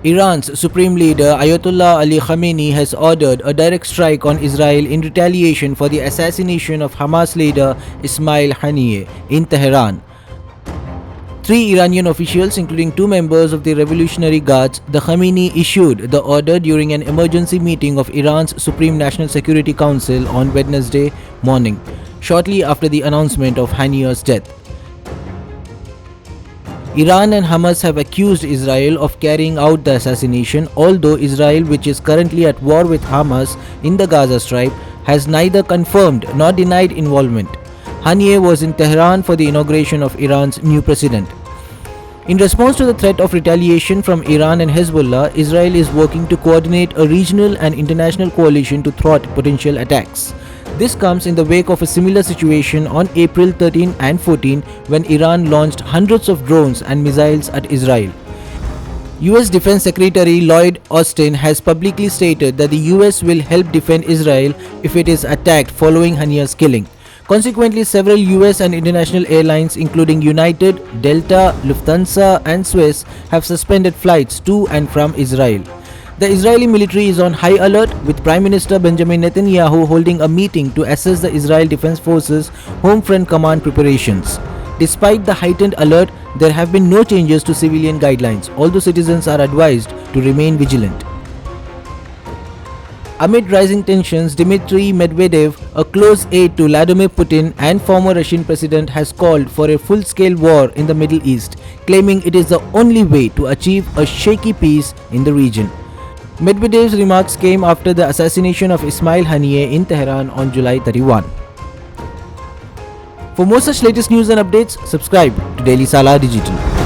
Iran's supreme leader Ayatollah Ali Khamenei has ordered a direct strike on Israel in retaliation for the assassination of Hamas leader Ismail Haniyeh in Tehran. Three Iranian officials, including two members of the Revolutionary Guards, the Khamenei issued the order during an emergency meeting of Iran's Supreme National Security Council on Wednesday morning, shortly after the announcement of Haniyeh's death. Iran and Hamas have accused Israel of carrying out the assassination, although Israel, which is currently at war with Hamas in the Gaza Strip, has neither confirmed nor denied involvement. Haniyeh was in Tehran for the inauguration of Iran's new president. In response to the threat of retaliation from Iran and Hezbollah, Israel is working to coordinate a regional and international coalition to thwart potential attacks. This comes in the wake of a similar situation on April 13 and 14 when Iran launched hundreds of drones and missiles at Israel. US Defense Secretary Lloyd Austin has publicly stated that the US will help defend Israel if it is attacked following Haniyeh's killing. Consequently, several US and international airlines including United, Delta, Lufthansa and Swiss have suspended flights to and from Israel. The Israeli military is on high alert, with Prime Minister Benjamin Netanyahu holding a meeting to assess the Israel Defense Forces Home Front Command preparations. Despite the heightened alert, there have been no changes to civilian guidelines, although citizens are advised to remain vigilant. Amid rising tensions, Dmitry Medvedev, a close aide to Vladimir Putin and former Russian president, has called for a full-scale war in the Middle East, claiming it is the only way to achieve a shaky peace in the region. Medvedev's remarks came after the assassination of Ismail Haniyeh in Tehran on July 31. For more such latest news and updates, subscribe to Daily Salar Digital.